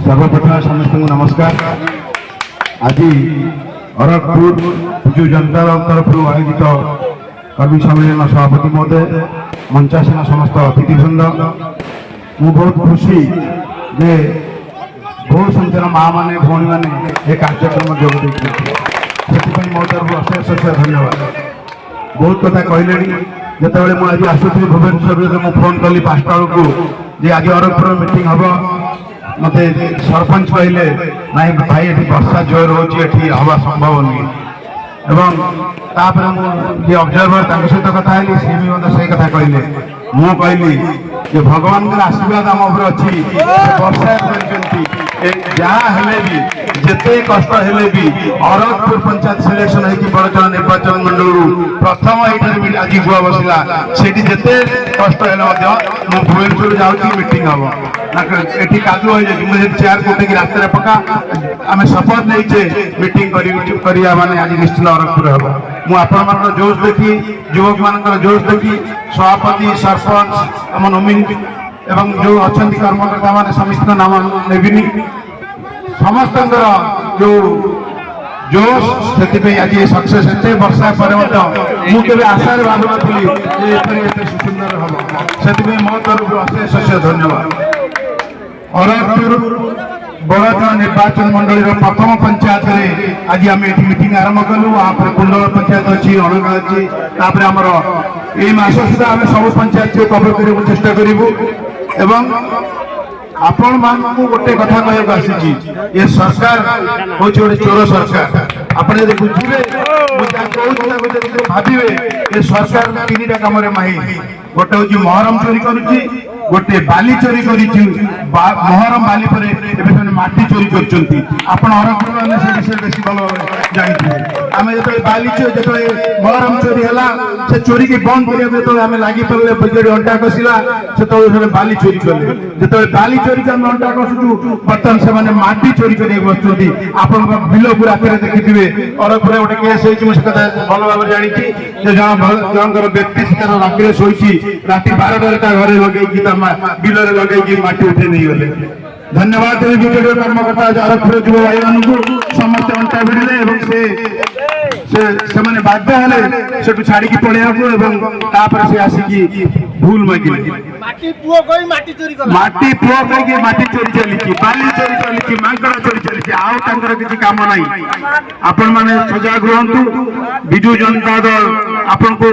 सर्वप्रथम समस्त को नमस्कार। आज अरखपुर विजु जनता दल तरफ आयोजित कर्मी सम्मेलन सभापति महोदय मंचासीन समस्त अतिथिवृंद मु बहुत खुशी जे बहुत संख्यार माँ मैंने भौणी मैंने ये कार्यक्रम जोग से मो तरफ अशेष अशेष धन्यवाद। बहुत कथा कहले जिते मुझे आसूरी भुवनेश्वर में फोन कली 5टा बेलू जे आज अरखपुर मीटिंग हम मत सरपंच कहले ना भाई ये वर्षा जोर होती हवा संभव नहीं एवं मुझे ऑब्जर्वर सहित कथा सी भी मतलब से कथा कहले मु कहली कि भगवान आशीर्वाद आम उपर अच्छी वर्षा जहाँ भी जिते कष्ट हेले भी अरखपुर पंचायत सिलेक्शन है बड़चना निर्वाचन मंडल प्रथम ये आज गुआ बसला से जिते कष्ट है भुवनेश्वर जाऊँगी मीटिंग हम ये कादु हो जाए मुझे चेयर कोटे रास्ता पका आम शपथ नहीं मीटिंग माने आज निश्चित अरखपुर हम मुझे जोश देखी युवक मान जोश देखी सभापति सरपंच आम नोमिनी एवं जो अच्छा कर्मकर्ता मान समस्त नाम नेबिनी समस्त जो जोश से आज सक्सेस एत वर्षा पर मुझे आशा भाव नी सुंदर हम से मो तरफ अशेष अशेष धन्यवाद। अरखपुर बड़चना निर्वाचन मंडल प्रथम पंचायत में आज आम ये मीटिंग आरंभ कलु आप कुंडल पंचायत अच्छी अणगा अच्छी आमर ये मास सुधा आम सब पंचायत को कवर करने चेष्टा करूँ एवं आपण मान गोटे कथा कहक आसी ये सरकार हूँ गोटे चोर सरकार आप बुझे भावे ये सरकार 3टा कम माही गोटे हूँ महरम चोरी करुच्ची गोटे बाली चोरी महरम बाली पर माटी चोरी करपुर मैंने से विषय बेस भल जानते आम जो बाली जो महरम चोरी है से चोरी की बंद करने लगी पड़े बिजे अंटा कसला से बाली चोरी कले जो बाली चोरी के अंटा कसुचु बर्तमान से माटी चोरी कर बस आप बिल को रात देखिए अरखपुर गोटे केस होता भल भाव जानी जन व्यक्ति से राति शोची राति 12टा घर लगे बिल लगे माटी उठे नहीं गले। धन्यवाद विजेड कर्मकर्ता अरखपुर युव भाई मान समस्त अंटा भिड़े से बाध्य हेले से छाड़ी पड़े से आसिकी भूल मागिले माटी पुओ कही माटी चोरी चली बाली चोरी चली मांकड़ा चोरी चली आउ किसी काम नहीं आपण माने सजाग रहंतु। विजु जनता दल आपन को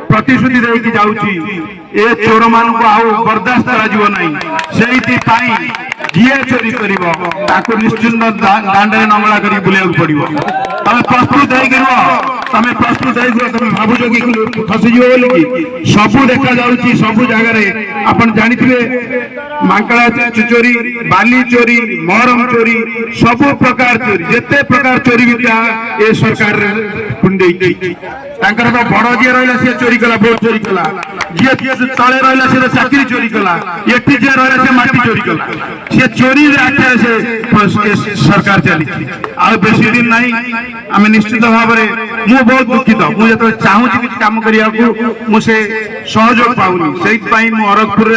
प्रतिश्रुति देकी जाउची ए चोर मान को आउ बर्दाश्त करा नहीं से जी चोरी कर निश्चिंत दांडे नमला कर बुले पड़ो तमें प्रस्तुत तमें प्रस्तुत तुम भावुच कि फसीज बोलिकी सबू देखा जाऊँगी सबू जगह आप जानते मांकड़ा चोरी बाली चोरी महरम चोरी सबू प्रकार चोरी जिते प्रकार चोरी भी ए सरकार कुंडे तो बड़ जी रहा सी चोरी कला बहुत चोरी कला जी तले रहा सी चाकरी चोरी कला ये जी रहा सी माटी चोरी कला सी चोरी आख्या से सरकार चली आ बेसी दिन नहीं आम निश्चित भाव में मु बहुत दुखित मुझे चाहूँ किसी कम करने मुझे सहयोग पाऊनी से अरखपुर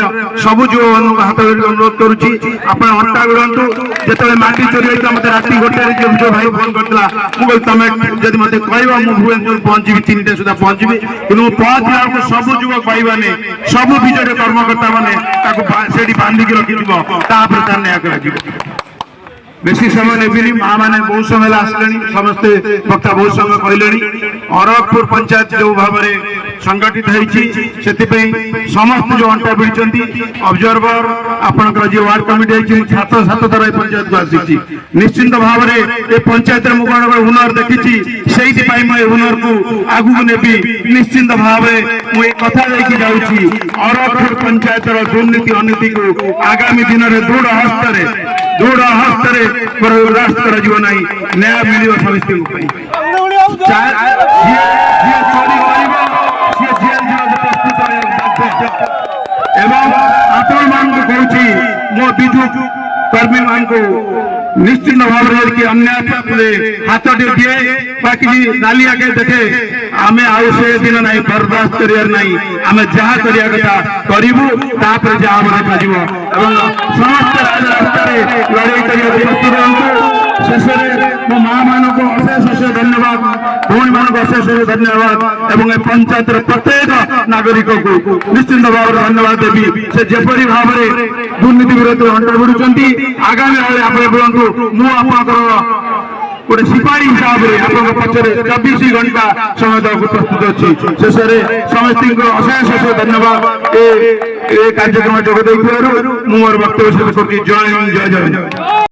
सबू युवा हाथ अनुरोध करुच्ची आप अंटा भिड़ु जो माटी चोरी होता मत राति 1 जो भाई फोन करता मुझे तुम जब मत कह भुवनेश्वर पहुंची 3टा सुधा पहुंची कि पहुंचला सबू युवक भाई मैंने सबू विजेड कर्मकर्ता मैंने बांधिक रखी बेसी समय नेबिनी माँ मैंने बहुत समय आसले समस्ते वक्ता बहुत समय कहले अरखपुर पंचायत जो भाव में संगठित होती समस्त जो अंटा भिड़ी ऑब्जर्वर आपंकर जो वार्ड कमिटी 7 थर पंचायत को आसी निश्चिंत भाव में ये पंचायत में मुझे हुनर देखी से हुनर को आगू नेबी निश्चिंत भाव में मुझे कथा लेकिन जाऊँगी अरखपुर पंचायत दुर्नीति अनीति को आगामी दिन में दृढ़ हस्त प्रयास कर न्याय मिल समस्त आपण मान कहूँ मो विजु कर्मी मान को निश्चित भाव में अन्याय हाथ दिए बाकी नाली आगे देखे आम आउ से दिन ना बर्दाश्त करना आम जहाँ करा कथा करूँ जहाँ देखा समस्त रास्ता लड़ाई କରିବାକୁ ପ୍ରସ୍ତୁତ ହୁଅନ୍ତୁ। ଶେଷରେ ମୋ ମା ମାନଙ୍କୁ ଅଶେଷ ଧନ୍ୟବାଦ, ଭଉଣୀ ମାନଙ୍କୁ ଅଶେଷ ଧନ୍ୟବାଦ ଏବଂ ଏ ପଞ୍ଚାୟତର ପ୍ରତ୍ୟେକ ନାଗରିକକୁ ନିଶ୍ଚିନ୍ତ ଭାବରେ ଧନ୍ୟବାଦ ଦେବି। ସେ ଯେପରି ଭାବରେ ଦୁର୍ନୀତି ବିରୋଧରେ ଅଣ୍ଟା ଭିଡୁଛନ୍ତି, ଆଗାମୀ ଭାବେ ଆପଣ ବୁଲନ୍ତୁ। ମୁଁ ଆପଣଙ୍କର ଗୋଟେ ସିପାହୀ ହିସାବରେ ଆପଣଙ୍କ ପଛରେ 24 ଘଣ୍ଟା ସମୟ ଦେବାକୁ ପ୍ରସ୍ତୁତ ଅଛି। ଶେଷରେ ସମସ୍ତଙ୍କୁ ଅଶେଷ ଧନ୍ୟବାଦ ଏ କାର୍ଯ୍ୟକ୍ରମ ଯୋଗ ଦେଇଥିବାରୁ ମୁଁ ମୋର ବକ୍ତବ୍ୟ ଶେଷ କରୁଛି। ଜୟ ହିନ୍ଦ, ଜୟ ଜୟ।